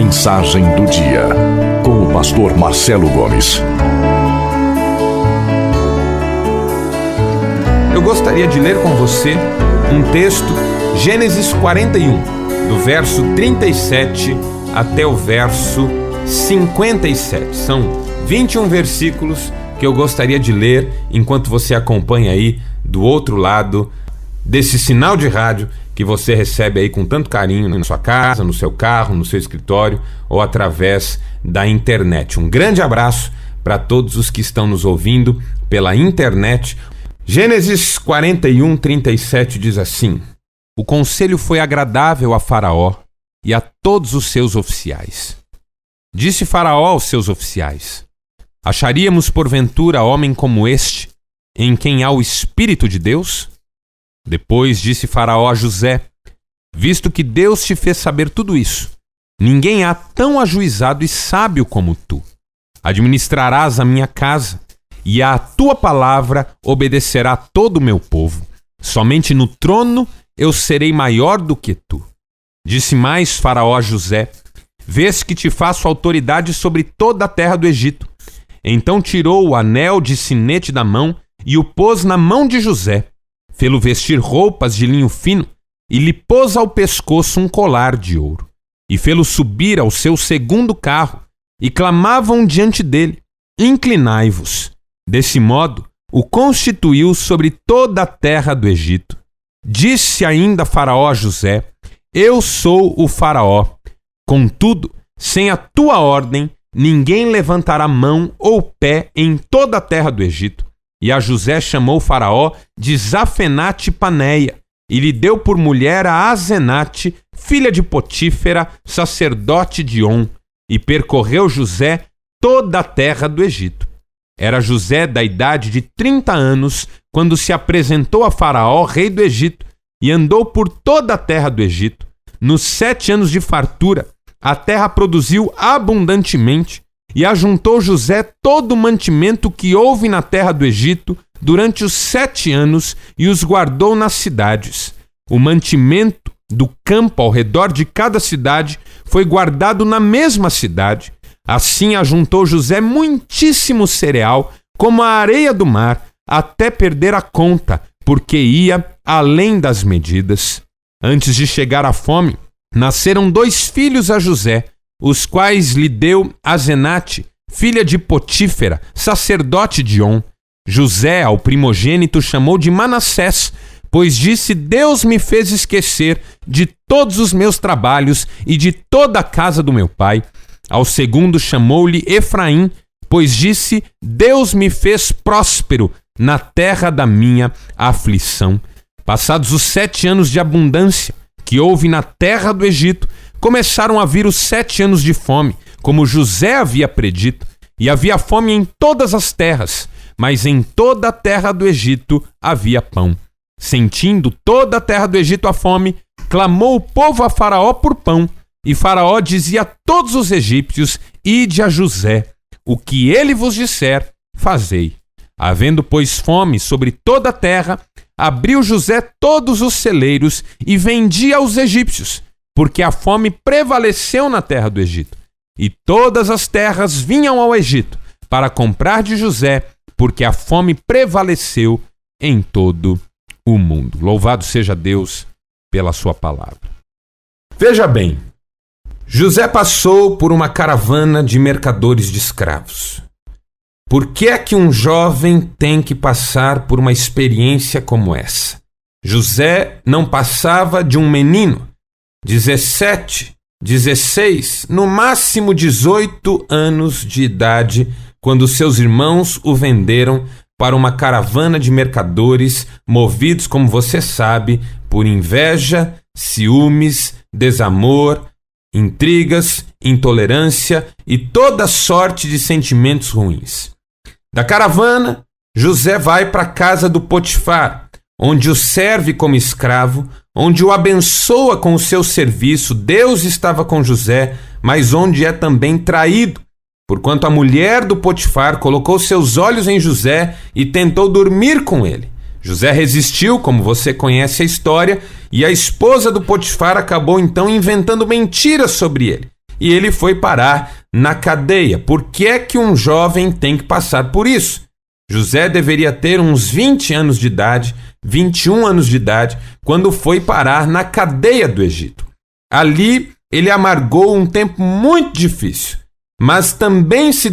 Mensagem do dia, com o pastor Marcelo Gomes. Eu gostaria de ler com você um texto, Gênesis 41, do verso 37 até o verso 57. São 21 versículos que eu gostaria de ler enquanto você acompanha aí do outro lado desse sinal de rádio que você recebe aí com tanto carinho na sua casa, no seu carro, no seu escritório ou através da internet. Um grande abraço para todos os que estão nos ouvindo pela internet. Gênesis 41, 37 diz assim: O conselho foi agradável a Faraó e a todos os seus oficiais. Disse Faraó aos seus oficiais: Acharíamos porventura homem como este, em quem há o Espírito de Deus? Depois disse Faraó a José: Visto que Deus te fez saber tudo isso, ninguém há tão ajuizado e sábio como tu. Administrarás a minha casa, e à tua palavra obedecerá todo o meu povo. Somente no trono eu serei maior do que tu. Disse mais Faraó a José: Vês que te faço autoridade sobre toda a terra do Egito. Então tirou o anel de sinete da mão e o pôs na mão de José. Fê-lo vestir roupas de linho fino e lhe pôs ao pescoço um colar de ouro. E fê-lo subir ao seu segundo carro e clamavam diante dele: Inclinai-vos. Desse modo, o constituiu sobre toda a terra do Egito. Disse ainda Faraó a José: Eu sou o Faraó. Contudo, sem a tua ordem, ninguém levantará mão ou pé em toda a terra do Egito. E a José chamou Faraó de Zafenate-Paneia, e lhe deu por mulher a Asenate, filha de Potífera, sacerdote de On. E percorreu José toda a terra do Egito. Era José da idade de 30 anos, quando se apresentou a Faraó, rei do Egito, e andou por toda a terra do Egito. Nos 7 anos de fartura, a terra produziu abundantemente, e ajuntou José todo o mantimento que houve na terra do Egito durante os 7 anos e os guardou nas cidades. O mantimento do campo ao redor de cada cidade foi guardado na mesma cidade. Assim ajuntou José muitíssimo cereal, como a areia do mar, até perder a conta, porque ia além das medidas. Antes de chegar à fome, nasceram 2 filhos a José, os quais lhe deu Asenate, filha de Potífera, sacerdote de On. José, ao primogênito, chamou de Manassés, pois disse: Deus me fez esquecer de todos os meus trabalhos e de toda a casa do meu pai. Ao segundo chamou-lhe Efraim, pois disse: Deus me fez próspero na terra da minha aflição. Passados os 7 anos de abundância que houve na terra do Egito, começaram a vir os 7 anos de fome, como José havia predito, e havia fome em todas as terras, mas em toda a terra do Egito havia pão. Sentindo toda a terra do Egito a fome, clamou o povo a Faraó por pão, e Faraó dizia a todos os egípcios: Ide a José, o que ele vos disser, fazei. Havendo, pois, fome sobre toda a terra, abriu José todos os celeiros e vendia aos egípcios, porque a fome prevaleceu na terra do Egito. E todas as terras vinham ao Egito para comprar de José, porque a fome prevaleceu em todo o mundo. Louvado seja Deus pela sua palavra. Veja bem, José passou por uma caravana de mercadores de escravos. Por que é que um jovem tem que passar por uma experiência como essa? José não passava de um menino, 17, 16, no máximo 18 anos de idade, quando seus irmãos o venderam para uma caravana de mercadores movidos, como você sabe, por inveja, ciúmes, desamor, intrigas, intolerância e toda sorte de sentimentos ruins. Da caravana, José vai para a casa do Potifar, onde o serve como escravo, onde o abençoa com o seu serviço. Deus estava com José, mas onde é também traído, porquanto a mulher do Potifar colocou seus olhos em José e tentou dormir com ele. José resistiu, como você conhece a história, e a esposa do Potifar acabou então inventando mentiras sobre ele. e ele foi parar na cadeia. Por que é que um jovem tem que passar por isso? José deveria ter uns 20 anos de idade, 21 anos de idade, quando foi parar na cadeia do Egito. Ali ele amargou um tempo muito difícil, mas também se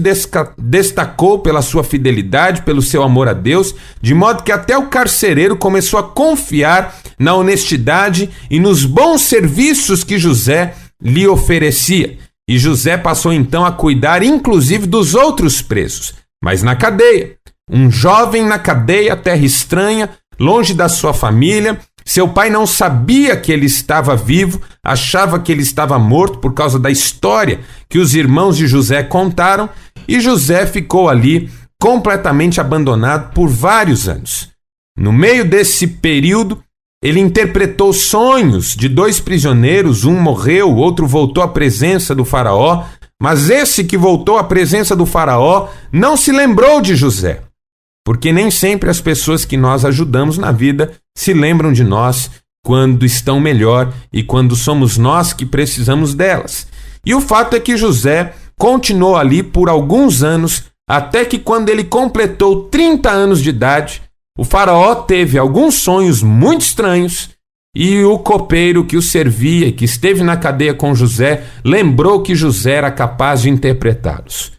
destacou pela sua fidelidade, pelo seu amor a Deus, de modo que até o carcereiro começou a confiar na honestidade e nos bons serviços que José lhe oferecia. E José passou então a cuidar inclusive dos outros presos. Mas na cadeia, um jovem na cadeia, terra estranha, longe da sua família, seu pai não sabia que ele estava vivo, achava que ele estava morto por causa da história que os irmãos de José contaram, e José ficou ali completamente abandonado por vários anos. No meio desse período, ele interpretou sonhos de 2 prisioneiros, um morreu, o outro voltou à presença do faraó, mas esse que voltou à presença do faraó não se lembrou de José. Porque nem sempre as pessoas que nós ajudamos na vida se lembram de nós quando estão melhor e quando somos nós que precisamos delas. E o fato é que José continuou ali por alguns anos, até que quando ele completou 30 anos de idade, o faraó teve alguns sonhos muito estranhos e o copeiro que o servia e que esteve na cadeia com José lembrou que José era capaz de interpretá-los.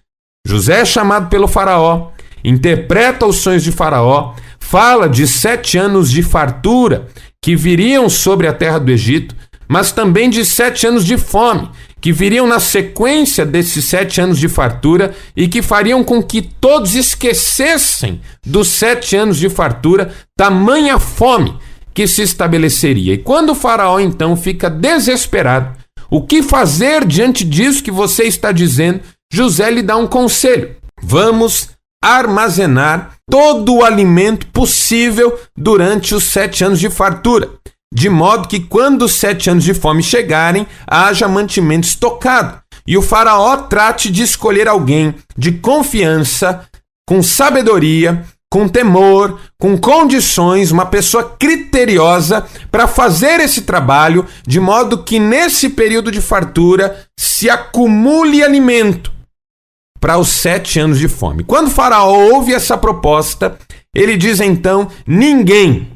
José é chamado pelo faraó, interpreta os sonhos de Faraó, fala de 7 anos de fartura que viriam sobre a terra do Egito, mas também de 7 anos de fome que viriam na sequência desses 7 anos de fartura e que fariam com que todos esquecessem dos 7 anos de fartura, tamanha fome que se estabeleceria. E quando o Faraó então fica desesperado, o que fazer diante disso que você está dizendo? José lhe dá um conselho: vamos armazenar todo o alimento possível durante os 7 anos de fartura, de modo que quando os 7 anos de fome chegarem, haja mantimento estocado. E o faraó trate de escolher alguém de confiança, com sabedoria, com temor, com condições, uma pessoa criteriosa para fazer esse trabalho, de modo que nesse período de fartura se acumule alimento para os 7 anos de fome. Quando o faraó ouve essa proposta, ele diz então: ninguém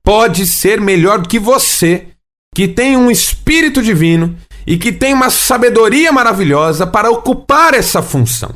pode ser melhor do que você, que tem um espírito divino e que tem uma sabedoria maravilhosa para ocupar essa função.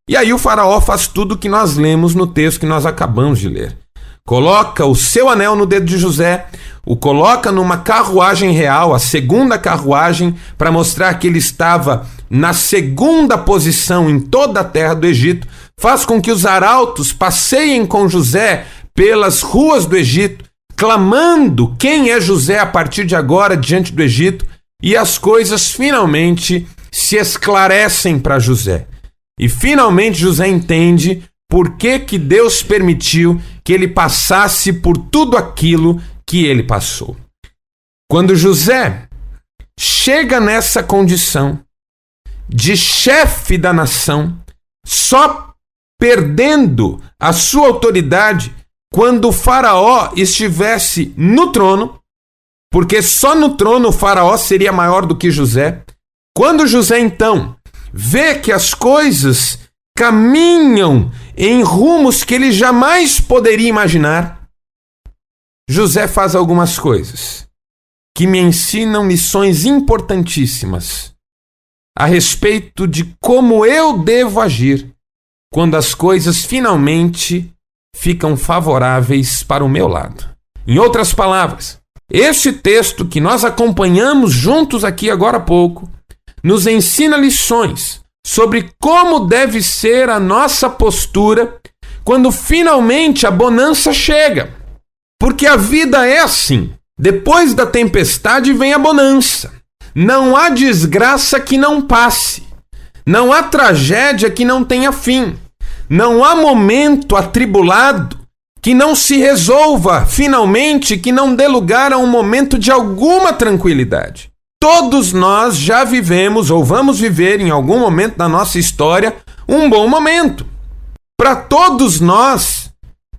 E aí o faraó faz tudo o que nós lemos no texto que nós acabamos de ler. Coloca o seu anel no dedo de José, o coloca numa carruagem real, a segunda carruagem, para mostrar que ele estava na segunda posição em toda a terra do Egito, faz com que os arautos passeiem com José pelas ruas do Egito, clamando quem é José a partir de agora diante do Egito, e as coisas finalmente se esclarecem para José. E finalmente José entende por que que Deus permitiu que ele passasse por tudo aquilo que ele passou. Quando José chega nessa condição de chefe da nação, só perdendo a sua autoridade quando o faraó estivesse no trono, porque só no trono o faraó seria maior do que José. Quando José então vê que as coisas caminham em rumos que ele jamais poderia imaginar, José faz algumas coisas que me ensinam lições importantíssimas a respeito de como eu devo agir quando as coisas finalmente ficam favoráveis para o meu lado. Em outras palavras, este texto que nós acompanhamos juntos aqui agora há pouco nos ensina lições sobre como deve ser a nossa postura quando finalmente a bonança chega. Porque a vida é assim. Depois da tempestade vem a bonança. Não há desgraça que não passe. Não há tragédia que não tenha fim. Não há momento atribulado que não se resolva finalmente, que não dê lugar a um momento de alguma tranquilidade. Todos nós já vivemos ou vamos viver em algum momento da nossa história um bom momento. Para todos nós,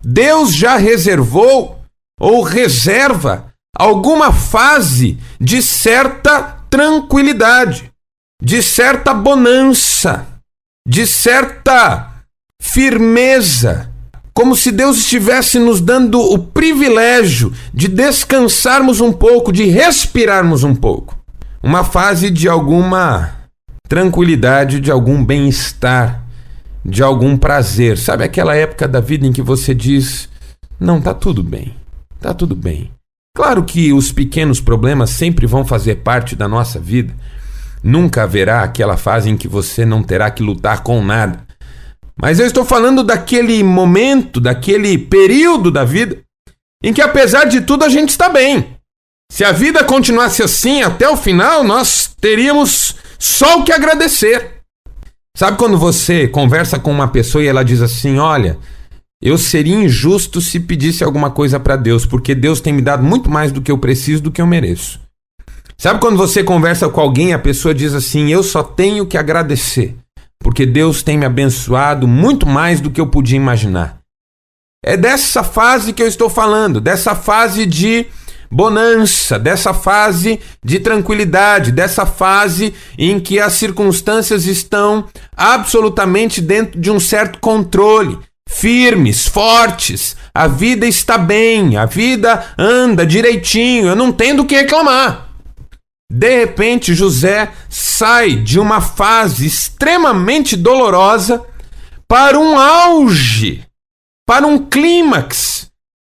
Deus já reservou ou reserva alguma fase de certa tranquilidade. de certa bonança, de certa firmeza, como se Deus estivesse nos dando o privilégio de descansarmos um pouco, de respirarmos um pouco. Uma fase de alguma tranquilidade, de algum bem-estar, de algum prazer. Sabe aquela época da vida em que você diz, não, tá tudo bem, tá tudo bem. Claro que os pequenos problemas sempre vão fazer parte da nossa vida. Nunca haverá aquela fase em que você não terá que lutar com nada. Mas eu estou falando daquele momento, daquele período da vida em que, apesar de tudo, a gente está bem. Se a vida continuasse assim até o final, nós teríamos só o que agradecer. Sabe quando você conversa com uma pessoa e ela diz assim, olha, eu seria injusto se pedisse alguma coisa para Deus, porque Deus tem me dado muito mais do que eu preciso, do que eu mereço. Sabe quando você conversa com alguém e a pessoa diz assim, eu só tenho que agradecer, porque Deus tem me abençoado muito mais do que eu podia imaginar. É dessa fase que eu estou falando, dessa fase de bonança, dessa fase de tranquilidade, dessa fase em que as circunstâncias estão absolutamente dentro de um certo controle, firmes, fortes, a vida está bem, a vida anda direitinho, eu não tenho do que reclamar. De repente, José sai de uma fase extremamente dolorosa para um auge, para um clímax,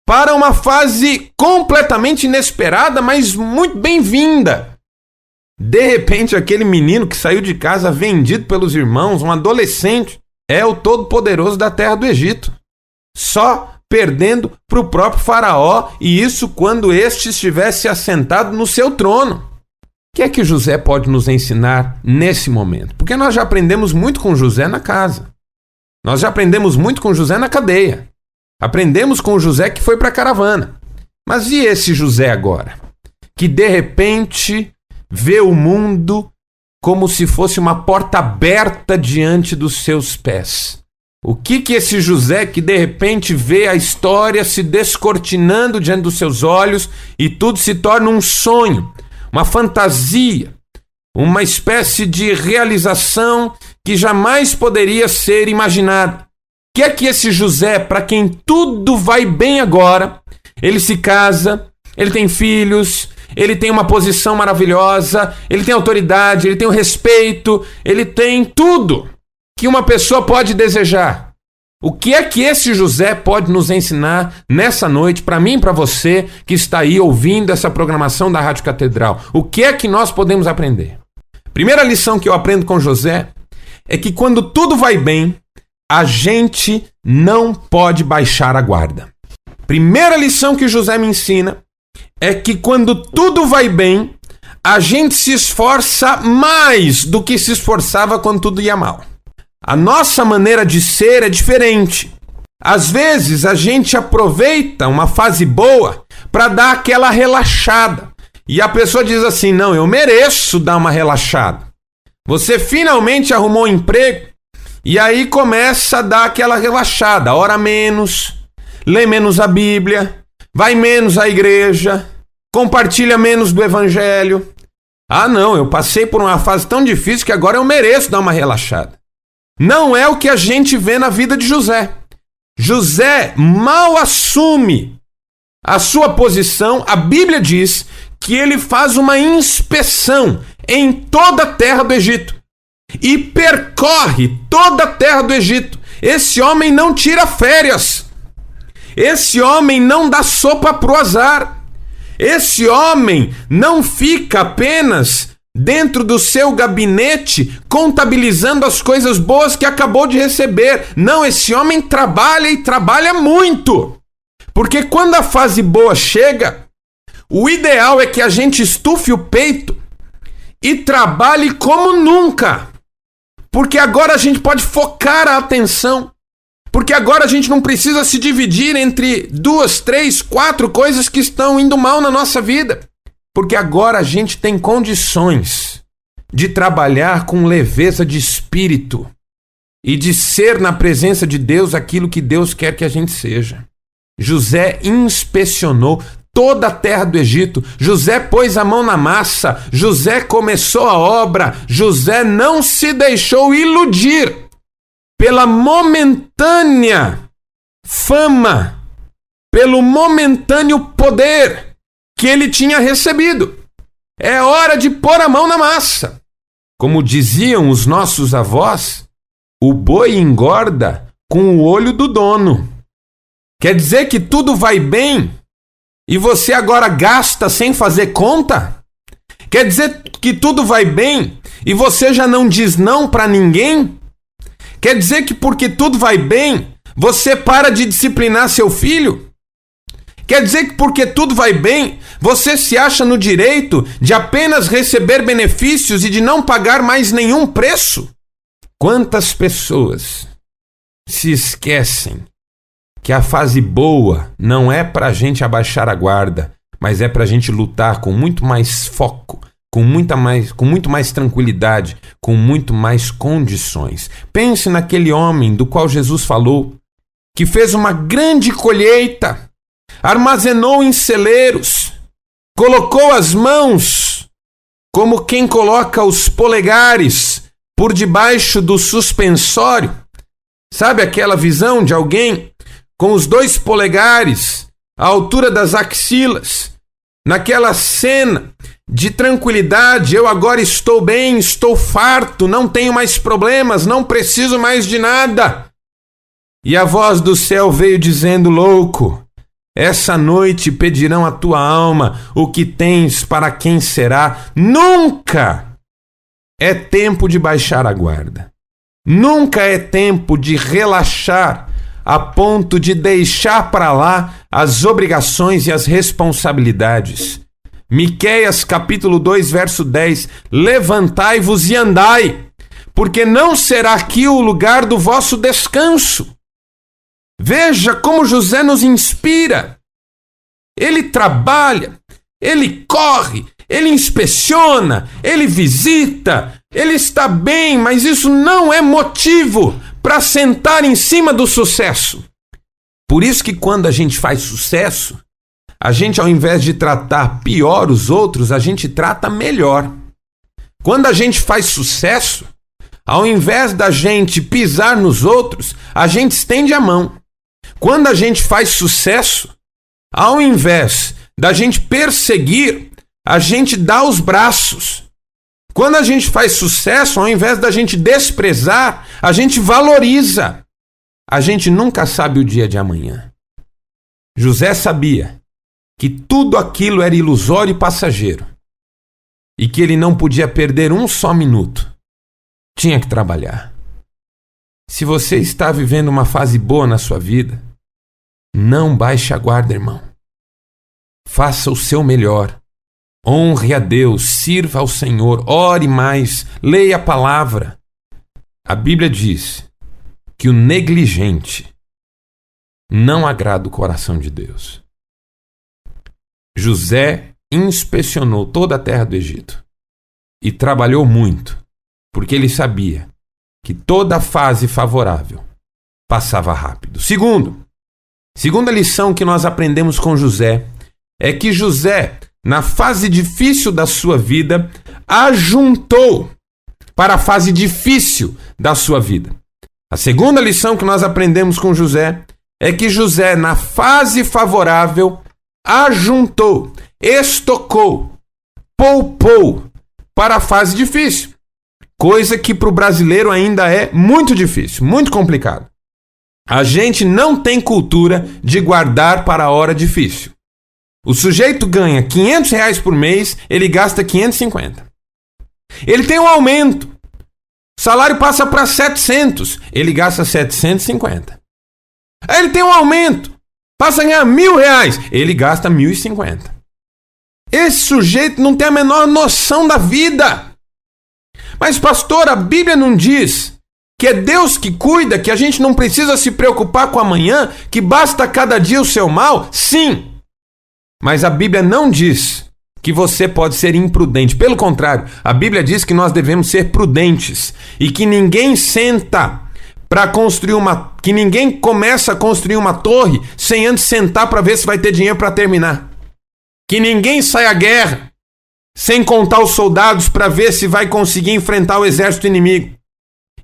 para uma fase completamente inesperada, mas muito bem-vinda. De repente, aquele menino que saiu de casa vendido pelos irmãos, um adolescente, é o todo-poderoso da terra do Egito, só perdendo para o próprio faraó, e isso quando este estivesse assentado no seu trono. O que é que José pode nos ensinar nesse momento? Porque nós já aprendemos muito com José na casa. Nós já aprendemos muito com José na cadeia. Aprendemos com o José que foi para a caravana. Mas e esse José agora? Que de repente vê o mundo como se fosse uma porta aberta diante dos seus pés. O que esse José que de repente vê a história se descortinando diante dos seus olhos e tudo se torna um sonho, uma fantasia, uma espécie de realização que jamais poderia ser imaginada. O que é que esse José, para quem tudo vai bem agora, ele se casa, ele tem filhos, ele tem uma posição maravilhosa, ele tem autoridade, ele tem o respeito, ele tem tudo que uma pessoa pode desejar. O que é que esse José pode nos ensinar nessa noite, para mim e para você que está aí ouvindo essa programação da Rádio Catedral? O que é que nós podemos aprender? Primeira lição que eu aprendo com José é que quando tudo vai bem, a gente não pode baixar a guarda. Primeira lição que José me ensina é que quando tudo vai bem, a gente se esforça mais do que se esforçava quando tudo ia mal. A nossa maneira de ser é diferente. Às vezes a gente aproveita uma fase boa para dar aquela relaxada. E a pessoa diz assim, não, eu mereço dar uma relaxada. Você finalmente arrumou um emprego e aí começa a dar aquela relaxada. Ora menos, lê menos a Bíblia, vai menos à igreja, compartilha menos do evangelho. Ah não, eu passei por uma fase tão difícil que agora eu mereço dar uma relaxada. Não é o que a gente vê na vida de José. José mal assume a sua posição. A Bíblia diz que ele faz uma inspeção em toda a terra do Egito e percorre toda a terra do Egito. Esse homem não tira férias. Esse homem não dá sopa pro azar. Esse homem não fica apenas dentro do seu gabinete contabilizando as coisas boas que acabou de receber. Não, esse homem trabalha e trabalha muito. Porque quando a fase boa chega, o ideal é que a gente estufe o peito e trabalhe como nunca. Porque agora a gente pode focar a atenção. Porque agora a gente não precisa se dividir entre 2, 3, 4 coisas que estão indo mal na nossa vida. Porque agora a gente tem condições de trabalhar com leveza de espírito e de ser na presença de Deus aquilo que Deus quer que a gente seja. José inspecionou toda a terra do Egito. José pôs a mão na massa, José começou a obra, José não se deixou iludir pela momentânea fama, pelo momentâneo poder que ele tinha recebido. É hora de pôr a mão na massa. Como diziam os nossos avós, o boi engorda com o olho do dono. Quer dizer que tudo vai bem e você agora gasta sem fazer conta? Quer dizer que tudo vai bem e você já não diz não para ninguém? Quer dizer que porque tudo vai bem, você para de disciplinar seu filho? Quer dizer que porque tudo vai bem, você se acha no direito de apenas receber benefícios e de não pagar mais nenhum preço? Quantas pessoas se esquecem que a fase boa não é para a gente abaixar a guarda, mas é para a gente lutar com muito mais foco, com muito mais tranquilidade, com muito mais condições. Pense naquele homem do qual Jesus falou, que fez uma grande colheita, armazenou em celeiros, colocou as mãos como quem coloca os polegares por debaixo do suspensório. Sabe aquela visão de alguém com os 2 polegares à altura das axilas, naquela cena de tranquilidade? Eu agora estou bem, estou farto, não tenho mais problemas, não preciso mais de nada. E a voz do céu veio dizendo: louco, essa noite pedirão a tua alma, o que tens, para quem será? Nunca é tempo de baixar a guarda. Nunca é tempo de relaxar a ponto de deixar para lá as obrigações e as responsabilidades. Miqueias capítulo 2, verso 10: levantai-vos e andai, porque não será aqui o lugar do vosso descanso. Veja como José nos inspira. Ele trabalha, ele corre, ele inspeciona, ele visita, ele está bem, mas isso não é motivo para sentar em cima do sucesso. Por isso que quando a gente faz sucesso, a gente, ao invés de tratar pior os outros, a gente trata melhor. Quando a gente faz sucesso, ao invés da gente pisar nos outros, a gente estende a mão. Quando a gente faz sucesso, ao invés da gente perseguir, a gente dá os braços. Quando a gente faz sucesso, ao invés da gente desprezar, a gente valoriza. A gente nunca sabe o dia de amanhã. José sabia que tudo aquilo era ilusório e passageiro e que ele não podia perder um só minuto. Tinha que trabalhar. Se você está vivendo uma fase boa na sua vida, não baixe a guarda, irmão. Faça o seu melhor. Honre a Deus, sirva ao Senhor, ore mais, leia a palavra. A Bíblia diz que o negligente não agrada o coração de Deus. José inspecionou toda a terra do Egito e trabalhou muito, porque ele sabia que toda fase favorável passava rápido. Segunda lição que nós aprendemos com José é que José, na fase difícil da sua vida, ajuntou para a fase difícil da sua vida. A segunda lição que nós aprendemos com José é que José, na fase favorável, ajuntou, estocou, poupou para a fase difícil. Coisa que para o brasileiro ainda é muito difícil, muito complicado. A gente não tem cultura de guardar para a hora difícil. O sujeito ganha R$500 por mês, ele gasta 550. Ele tem um aumento, o salário passa para 700, ele gasta 750. Aí ele tem um aumento, passa a ganhar R$1.000, ele gasta 1.050. Esse sujeito não tem a menor noção da vida. Mas pastor, a Bíblia não diz que é Deus que cuida, que a gente não precisa se preocupar com amanhã, que basta cada dia o seu mal? Sim. Mas a Bíblia não diz que você pode ser imprudente. Pelo contrário, a Bíblia diz que nós devemos ser prudentes e que ninguém senta para construir que ninguém começa a construir uma torre sem antes sentar para ver se vai ter dinheiro para terminar. que ninguém sai à guerra sem contar os soldados para ver se vai conseguir enfrentar o exército inimigo.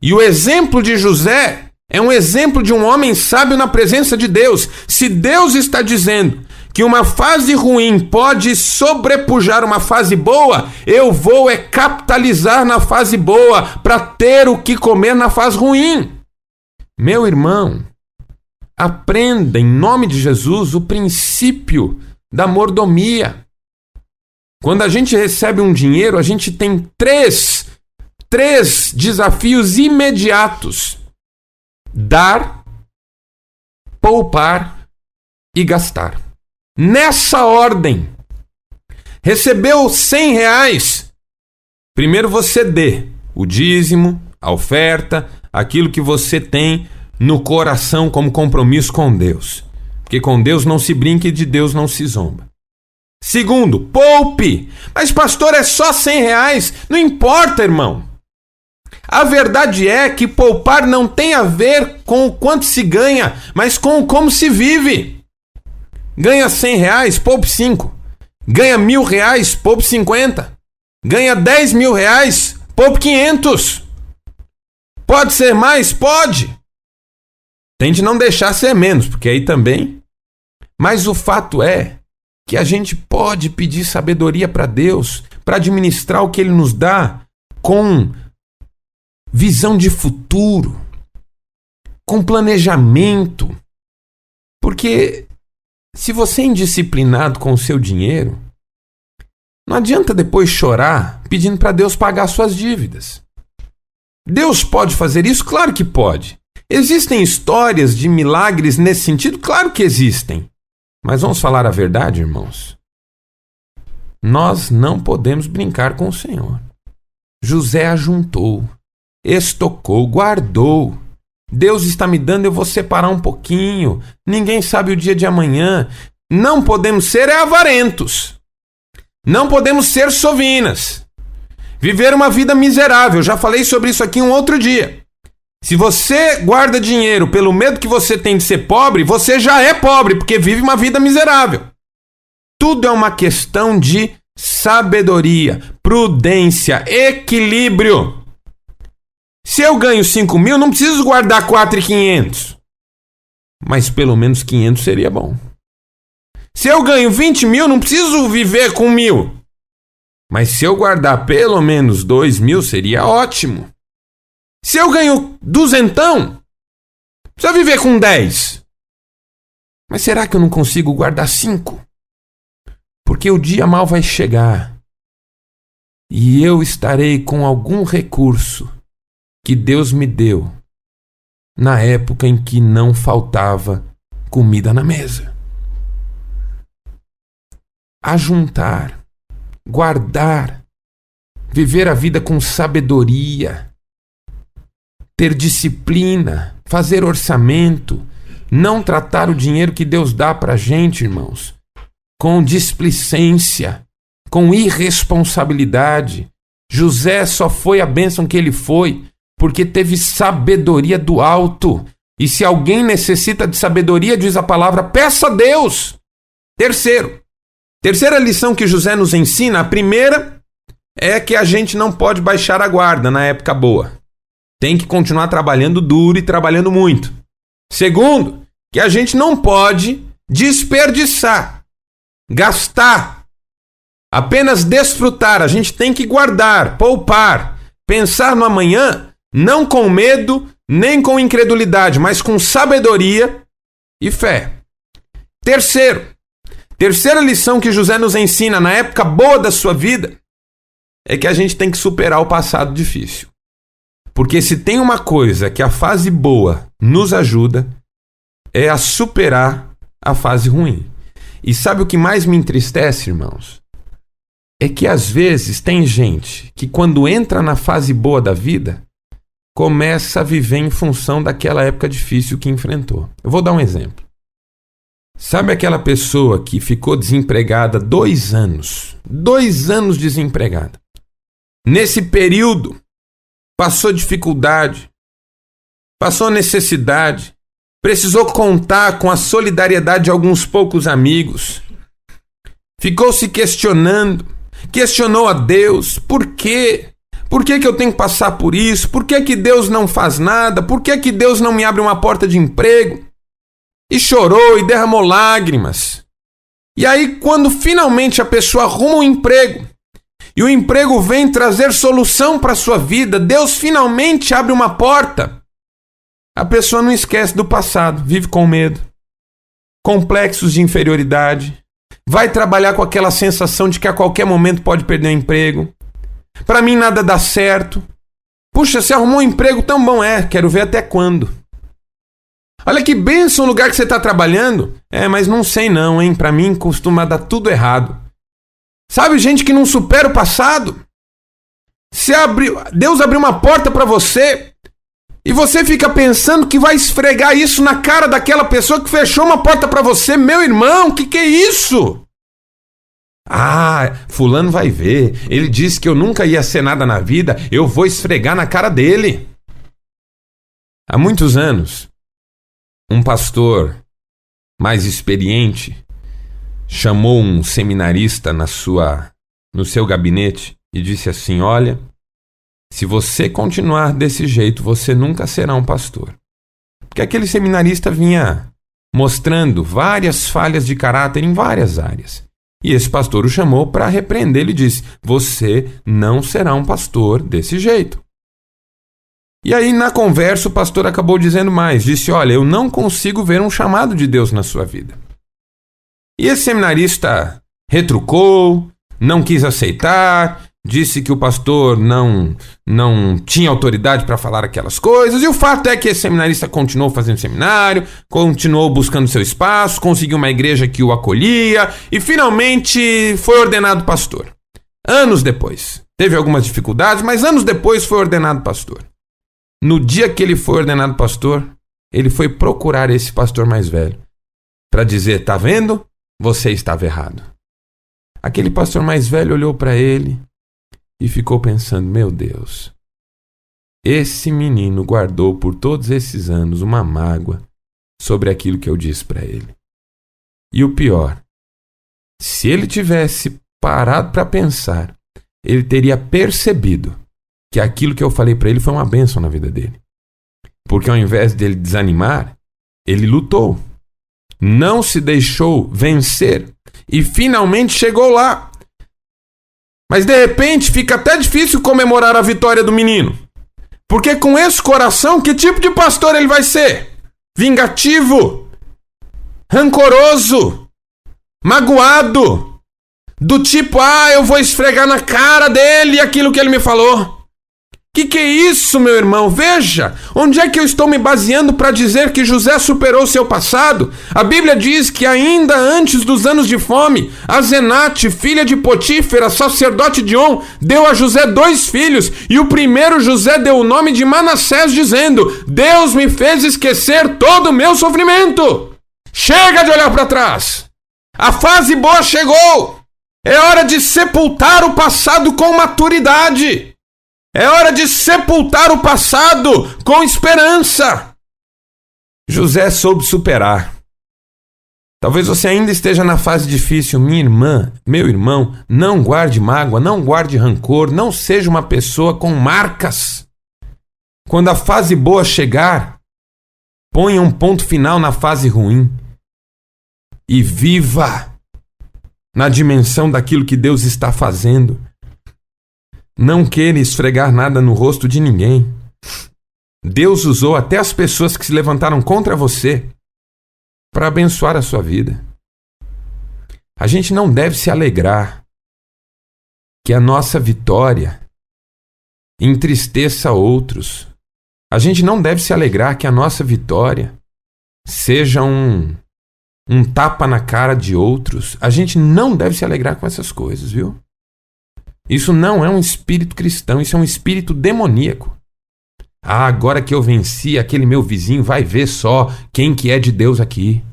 E o exemplo de José é um exemplo de um homem sábio na presença de Deus. Se Deus está dizendo que uma fase ruim pode sobrepujar uma fase boa, eu vou capitalizar na fase boa para ter o que comer na fase ruim. Meu irmão, aprenda em nome de Jesus o princípio da mordomia. Quando a gente recebe um dinheiro, a gente tem três desafios imediatos: dar, poupar e gastar. Nessa ordem. Recebeu R$100, primeiro você dê o dízimo, a oferta, aquilo que você tem no coração como compromisso com Deus. Porque com Deus não se brinca e de Deus não se zomba. Segundo, poupe. Mas pastor, é só R$100? Não importa, irmão. A verdade é que poupar não tem a ver com o quanto se ganha, mas com como se vive. Ganha R$100, poupe 5. Ganha R$1.000, poupe 50. Ganha R$10.000, poupe 500. Pode ser mais? Pode. Tente não deixar ser menos, porque aí também. Mas o fato é que a gente pode pedir sabedoria para Deus, para administrar o que Ele nos dá com visão de futuro, com planejamento. Porque se você é indisciplinado com o seu dinheiro, não adianta depois chorar pedindo para Deus pagar suas dívidas. Deus pode fazer isso? Claro que pode. Existem histórias de milagres nesse sentido? Claro que existem. Mas vamos falar a verdade, irmãos? Nós não podemos brincar com o Senhor. José ajuntou, estocou, guardou. Deus está me dando, eu vou separar um pouquinho. Ninguém sabe o dia de amanhã. Não podemos ser avarentos. Não podemos ser sovinas. Viver uma vida miserável. Já falei sobre isso aqui um outro dia. Se você guarda dinheiro pelo medo que você tem de ser pobre, você já é pobre, porque vive uma vida miserável. Tudo é uma questão de sabedoria, prudência, equilíbrio. Se eu ganho 5.000, não preciso guardar 4.500. Mas pelo menos 500 seria bom. Se eu ganho 20.000, não preciso viver com 1.000. Mas se eu guardar pelo menos 2.000, seria ótimo. Se eu ganho 200, precisa viver com 10. Mas será que eu não consigo guardar 5? Porque o dia mal vai chegar. E eu estarei com algum recurso que Deus me deu na época em que não faltava comida na mesa. Ajuntar, guardar, viver a vida com sabedoria, ter disciplina, fazer orçamento, não tratar o dinheiro que Deus dá para a gente, irmãos, com displicência, com irresponsabilidade. José só foi a bênção que ele foi porque teve sabedoria do alto. E se alguém necessita de sabedoria, diz a palavra, peça a Deus. Terceira lição que José nos ensina, a primeira é que a gente não pode baixar a guarda na época boa. Tem que continuar trabalhando duro e trabalhando muito. Segundo, que a gente não pode desperdiçar, gastar, apenas desfrutar. A gente tem que guardar, poupar, pensar no amanhã, não com medo, nem com incredulidade, mas com sabedoria e fé. Terceira lição que José nos ensina na época boa da sua vida é que a gente tem que superar o passado difícil. Porque se tem uma coisa que a fase boa nos ajuda, é a superar a fase ruim. E sabe o que mais me entristece, irmãos? É que às vezes tem gente que quando entra na fase boa da vida, começa a viver em função daquela época difícil que enfrentou. Eu vou dar um exemplo. Sabe aquela pessoa que ficou desempregada 2 anos? 2 anos desempregada. Nesse período, passou dificuldade, passou necessidade, precisou contar com a solidariedade de alguns poucos amigos, ficou se questionando, questionou a Deus: por quê? Por que eu tenho que passar por isso? Por que Deus não faz nada? Por que Deus não me abre uma porta de emprego? E chorou e derramou lágrimas. E aí, quando finalmente a pessoa arruma um emprego, e o emprego vem trazer solução para a sua vida, Deus finalmente abre uma porta, a pessoa não esquece do passado, vive com medo, complexos de inferioridade, vai trabalhar com aquela sensação de que a qualquer momento pode perder o emprego. Para mim nada dá certo. Puxa, você arrumou um emprego tão bom, quero ver até quando. Olha que bênção o lugar que você está trabalhando. Mas não sei não, hein? Para mim costuma dar tudo errado. Sabe, gente que não supera o passado? Deus abriu uma porta para você e você fica pensando que vai esfregar isso na cara daquela pessoa que fechou uma porta para você. Meu irmão, que é isso? Fulano vai ver. Ele disse que eu nunca ia ser nada na vida. Eu vou esfregar na cara dele. Há muitos anos, um pastor mais experiente chamou um seminarista no seu gabinete e disse assim: olha, se você continuar desse jeito, você nunca será um pastor. Porque aquele seminarista vinha mostrando várias falhas de caráter em várias áreas. E esse pastor o chamou para repreender. Ele disse: você não será um pastor desse jeito. E aí, na conversa, o pastor acabou dizendo mais. Disse: olha, eu não consigo ver um chamado de Deus na sua vida. E esse seminarista retrucou, não quis aceitar, disse que o pastor não tinha autoridade para falar aquelas coisas. E o fato é que esse seminarista continuou fazendo seminário, continuou buscando seu espaço, conseguiu uma igreja que o acolhia e finalmente foi ordenado pastor. Anos depois. Teve algumas dificuldades, mas anos depois foi ordenado pastor. No dia que ele foi ordenado pastor, ele foi procurar esse pastor mais velho para dizer: tá vendo? Você estava errado. Aquele pastor mais velho olhou para ele e ficou pensando: meu Deus, esse menino guardou por todos esses anos uma mágoa sobre aquilo que eu disse para ele. E o pior, se ele tivesse parado para pensar, ele teria percebido que aquilo que eu falei para ele foi uma bênção na vida dele. Porque ao invés dele desanimar, ele lutou, não se deixou vencer e finalmente chegou lá. Mas de repente fica até difícil comemorar a vitória do menino. Porque com esse coração, que tipo de pastor ele vai ser? Vingativo, rancoroso, magoado, do tipo: eu vou esfregar na cara dele aquilo que ele me falou. Que é isso, meu irmão? Veja, onde é que eu estou me baseando para dizer que José superou seu passado? A Bíblia diz que ainda antes dos anos de fome, Azenate, filha de Potífera, sacerdote de On, deu a José 2 filhos, e o primeiro José deu o nome de Manassés, dizendo: Deus me fez esquecer todo o meu sofrimento. Chega de olhar para trás. A fase boa chegou. É hora de sepultar o passado com maturidade. É hora de sepultar o passado com esperança. José soube superar. Talvez você ainda esteja na fase difícil. Minha irmã, meu irmão, não guarde mágoa, não guarde rancor, não seja uma pessoa com marcas. Quando a fase boa chegar, ponha um ponto final na fase ruim e viva na dimensão daquilo que Deus está fazendo. Não queira esfregar nada no rosto de ninguém. Deus usou até as pessoas que se levantaram contra você para abençoar a sua vida. A gente não deve se alegrar que a nossa vitória entristeça outros. A gente não deve se alegrar que a nossa vitória seja um tapa na cara de outros. A gente não deve se alegrar com essas coisas, viu? Isso não é um espírito cristão, isso é um espírito demoníaco. Agora que eu venci, aquele meu vizinho vai ver só quem que é de Deus aqui.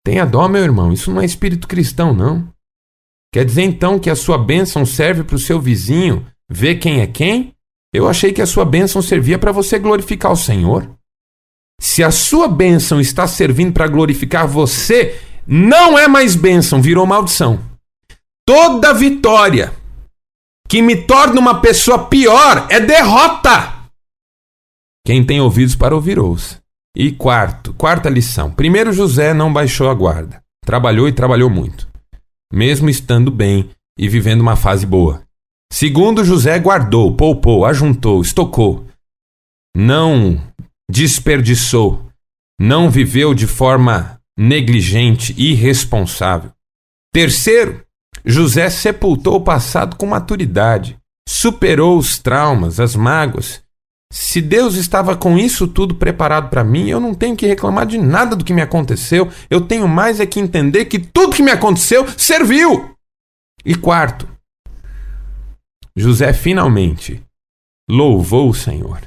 Tenha dó, meu irmão, isso não é espírito cristão, não. Quer dizer então que a sua bênção serve para o seu vizinho ver quem é quem? Eu achei que a sua bênção servia para você glorificar o Senhor. Se a sua bênção está servindo para glorificar você, não é mais bênção, virou maldição. Toda vitória que me torna uma pessoa pior é derrota. Quem tem ouvidos para ouvir, ouça. E quarta lição. Primeiro, José não baixou a guarda. Trabalhou e trabalhou muito, mesmo estando bem e vivendo uma fase boa. Segundo, José guardou, poupou, ajuntou, estocou. Não desperdiçou. Não viveu de forma negligente, irresponsável. Terceiro, José sepultou o passado com maturidade. Superou os traumas, as mágoas. Se Deus estava com isso tudo preparado para mim, eu não tenho que reclamar de nada do que me aconteceu. Eu tenho mais é que entender que tudo que me aconteceu serviu. E quarto, José finalmente louvou o Senhor,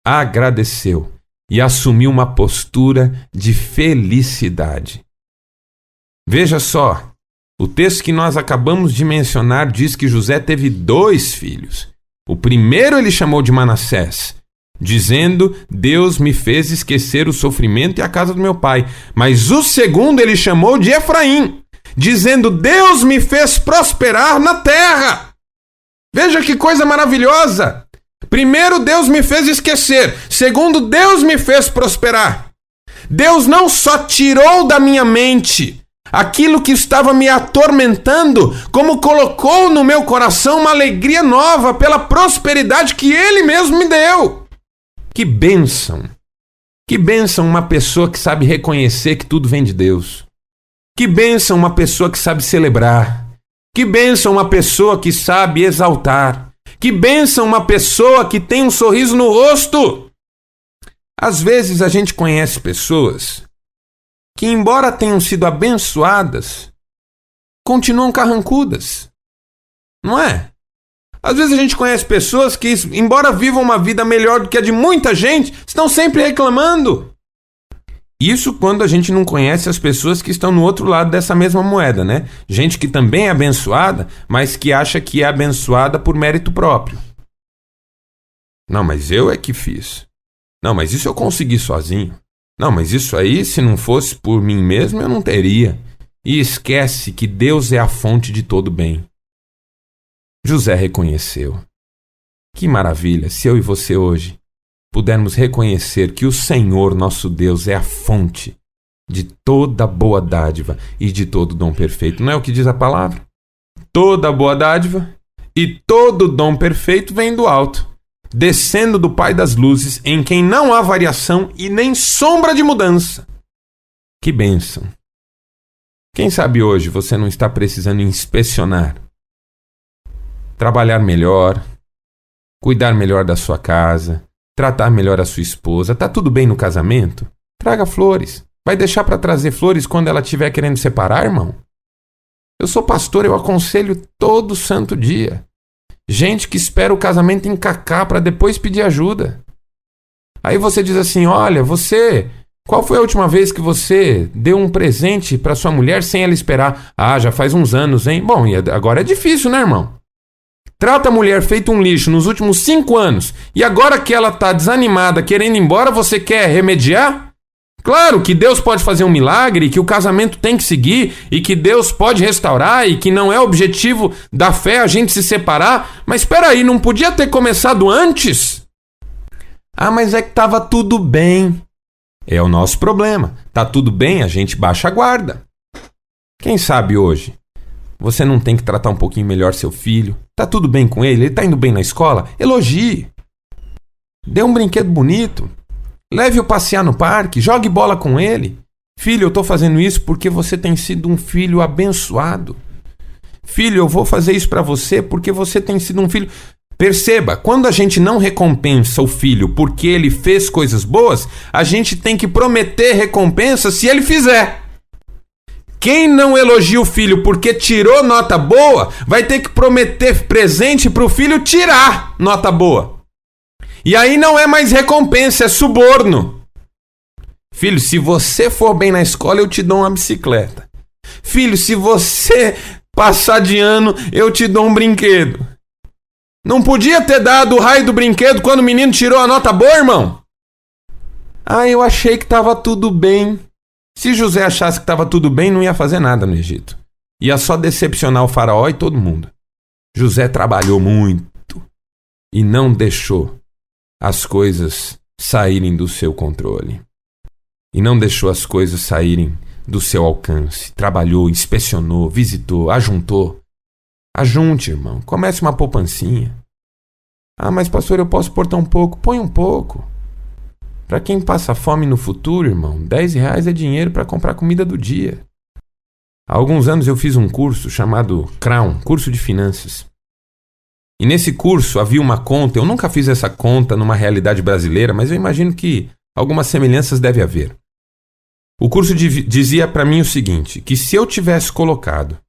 agradeceu e assumiu uma postura de felicidade. Veja só, o texto que nós acabamos de mencionar diz que José teve 2 filhos. O primeiro ele chamou de Manassés, dizendo: Deus me fez esquecer o sofrimento e a casa do meu pai. Mas o segundo ele chamou de Efraim, dizendo: Deus me fez prosperar na terra. Veja que coisa maravilhosa! Primeiro, Deus me fez esquecer. Segundo, Deus me fez prosperar. Deus não só tirou da minha mente aquilo que estava me atormentando, como colocou no meu coração uma alegria nova pela prosperidade que Ele mesmo me deu. Que bênção! Que bênção uma pessoa que sabe reconhecer que tudo vem de Deus. Que bênção uma pessoa que sabe celebrar. Que bênção uma pessoa que sabe exaltar. Que bênção uma pessoa que tem um sorriso no rosto. Às vezes a gente conhece pessoas que, embora tenham sido abençoadas, continuam carrancudas. Não é? Às vezes a gente conhece pessoas que, embora vivam uma vida melhor do que a de muita gente, estão sempre reclamando. Isso quando a gente não conhece as pessoas que estão no outro lado dessa mesma moeda, né? Gente que também é abençoada, mas que acha que é abençoada por mérito próprio. Não, mas eu é que fiz. Não, mas isso eu consegui sozinho. Não, mas isso aí, se não fosse por mim mesmo, eu não teria. E esquece que Deus é a fonte de todo bem. José reconheceu. Que maravilha se eu e você hoje pudermos reconhecer que o Senhor, nosso Deus, é a fonte de toda boa dádiva e de todo dom perfeito. Não é o que diz a palavra? Toda boa dádiva e todo dom perfeito vem do alto, descendo do Pai das luzes, em quem não há variação e nem sombra de mudança. Que bênção! Quem sabe hoje você não está precisando inspecionar, trabalhar melhor, cuidar melhor da sua casa, tratar melhor a sua esposa. Tá tudo bem no casamento? Traga flores. Vai deixar para trazer flores quando ela estiver querendo separar, irmão? Eu sou pastor, eu aconselho todo santo dia. Gente que espera o casamento encacar para depois pedir ajuda. Aí você diz assim: olha, qual foi a última vez que você deu um presente para sua mulher sem ela esperar? Ah, já faz uns anos, hein? Bom, e agora é difícil, né, irmão? Trata a mulher feito um lixo nos últimos 5 anos e agora que ela tá desanimada, querendo ir embora, você quer remediar? Claro que Deus pode fazer um milagre, que o casamento tem que seguir e que Deus pode restaurar e que não é objetivo da fé a gente se separar. Mas espera aí, não podia ter começado antes? Ah, mas é que estava tudo bem. É o nosso problema. Tá tudo bem, a gente baixa a guarda. Quem sabe hoje você não tem que tratar um pouquinho melhor seu filho? Tá tudo bem com ele? Ele tá indo bem na escola? Elogie. Dê um brinquedo bonito. Leve-o passear no parque, jogue bola com ele. Filho, eu estou fazendo isso porque você tem sido um filho abençoado. Filho, eu vou fazer isso para você porque você tem sido um filho... Perceba, quando a gente não recompensa o filho porque ele fez coisas boas, a gente tem que prometer recompensa se ele fizer. Quem não elogia o filho porque tirou nota boa, vai ter que prometer presente para o filho tirar nota boa. E aí não é mais recompensa, é suborno. Filho, se você for bem na escola, eu te dou uma bicicleta. Filho, se você passar de ano, eu te dou um brinquedo. Não podia ter dado o raio do brinquedo quando o menino tirou a nota boa, irmão? Ah, eu achei que estava tudo bem. Se José achasse que estava tudo bem, não ia fazer nada no Egito. Ia só decepcionar o faraó e todo mundo. José trabalhou muito e não deixou as coisas saírem do seu controle. E não deixou as coisas saírem do seu alcance. Trabalhou, inspecionou, visitou, ajuntou. Ajunte, irmão. Comece uma poupancinha. Ah, mas pastor, eu posso pôr tão pouco. Põe um pouco. Para quem passa fome no futuro, irmão, R$10 é dinheiro para comprar comida do dia. Há alguns anos eu fiz um curso chamado Crown, curso de finanças. E nesse curso havia uma conta, eu nunca fiz essa conta numa realidade brasileira, mas eu imagino que algumas semelhanças deve haver. O curso dizia para mim o seguinte, que se eu tivesse colocado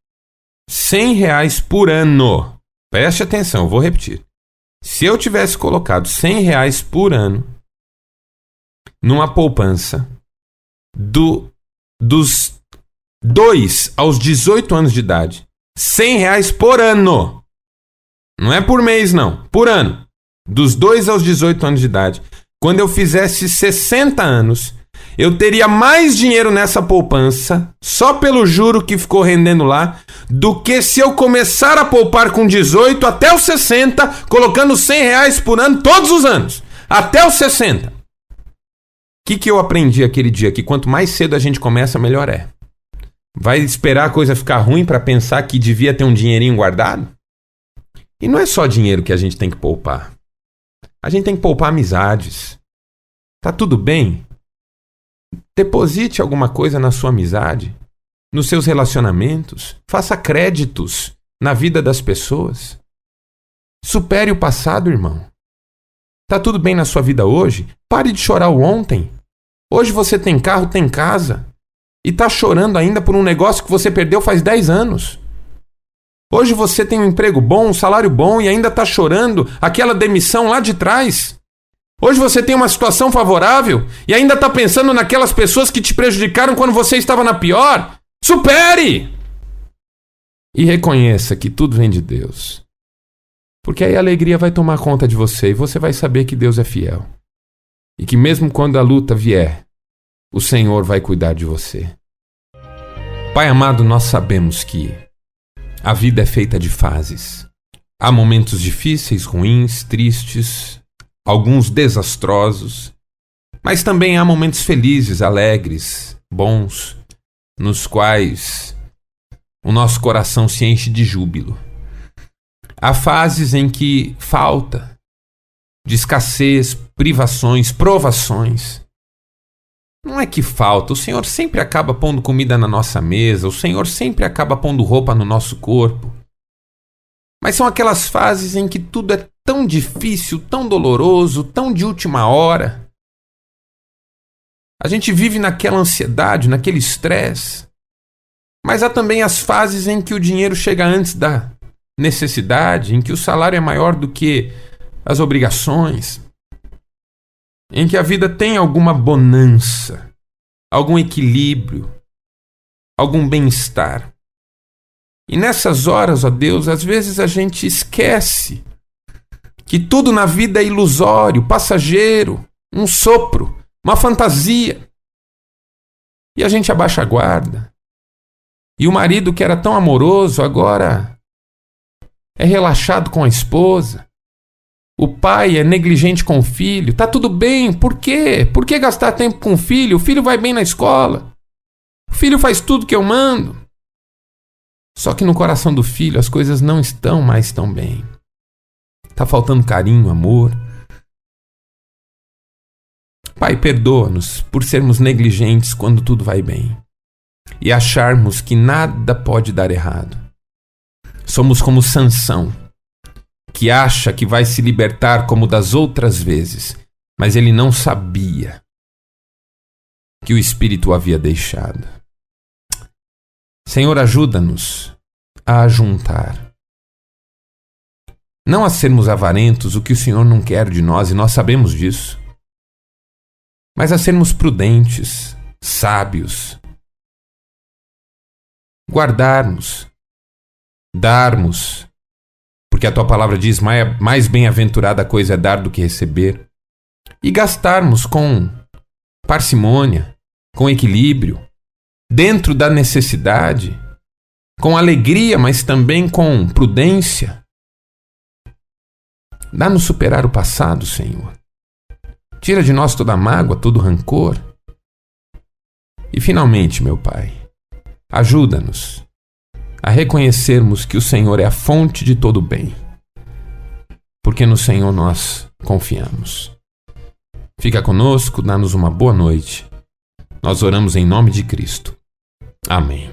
R$100 por ano, preste atenção, eu vou repetir. Se eu tivesse colocado R$100 por ano numa poupança dos 2 aos 18 anos de idade, R$100 por ano, não é por mês não, por ano, dos 2 aos 18 anos de idade, quando eu fizesse 60 anos, eu teria mais dinheiro nessa poupança, só pelo juro que ficou rendendo lá, do que se eu começar a poupar com 18 até os 60, colocando R$100 por ano todos os anos, até os 60. O que eu aprendi aquele dia? Que quanto mais cedo a gente começa, melhor é. Vai esperar a coisa ficar ruim para pensar que devia ter um dinheirinho guardado? E não é só dinheiro que a gente tem que poupar. A gente tem que poupar amizades. Tá tudo bem? Deposite alguma coisa na sua amizade, nos seus relacionamentos. Faça créditos na vida das pessoas. Supere o passado, irmão. Tá tudo bem na sua vida hoje? Pare de chorar o ontem. Hoje você tem carro, tem casa. E tá chorando ainda por um negócio que você perdeu faz 10 anos. Hoje você tem um emprego bom, um salário bom e ainda tá chorando aquela demissão lá de trás. Hoje você tem uma situação favorável e ainda tá pensando naquelas pessoas que te prejudicaram quando você estava na pior. Supere! E reconheça que tudo vem de Deus. Porque aí a alegria vai tomar conta de você e você vai saber que Deus é fiel. E que mesmo quando a luta vier, o Senhor vai cuidar de você. Pai amado, nós sabemos que a vida é feita de fases. Há momentos difíceis, ruins, tristes, alguns desastrosos, mas também há momentos felizes, alegres, bons, nos quais o nosso coração se enche de júbilo. Há fases em que falta, de escassez, privações, provações. Não é que falta, o Senhor sempre acaba pondo comida na nossa mesa, o Senhor sempre acaba pondo roupa no nosso corpo. Mas são aquelas fases em que tudo é tão difícil, tão doloroso, tão de última hora. A gente vive naquela ansiedade, naquele estresse. Mas há também as fases em que o dinheiro chega antes da necessidade, em que o salário é maior do que as obrigações, em que a vida tem alguma bonança, algum equilíbrio, algum bem-estar. E nessas horas, ó Deus, às vezes a gente esquece que tudo na vida é ilusório, passageiro, um sopro, uma fantasia. E a gente abaixa a guarda. E o marido que era tão amoroso agora é relaxado com a esposa. O pai é negligente com o filho. Tá tudo bem, por quê? Por que gastar tempo com o filho? O filho vai bem na escola. O filho faz tudo que eu mando. Só que no coração do filho as coisas não estão mais tão bem. Tá faltando carinho, amor. Pai, perdoa-nos por sermos negligentes quando tudo vai bem e acharmos que nada pode dar errado. Somos como Sansão, que acha que vai se libertar como das outras vezes, mas ele não sabia que o Espírito o havia deixado. Senhor, ajuda-nos a ajuntar. Não a sermos avarentos, o que o Senhor não quer de nós, e nós sabemos disso. Mas a sermos prudentes, sábios. Guardarmos, darmos, porque a tua palavra diz, mais bem-aventurada coisa é dar do que receber. E gastarmos com parcimônia, com equilíbrio, dentro da necessidade, com alegria, mas também com prudência. Dá-nos superar o passado, Senhor. Tira de nós toda mágoa, todo rancor. E finalmente, meu Pai, ajuda-nos a reconhecermos que o Senhor é a fonte de todo bem, porque no Senhor nós confiamos. Fica conosco, dá-nos uma boa noite. Nós oramos em nome de Cristo. Amém.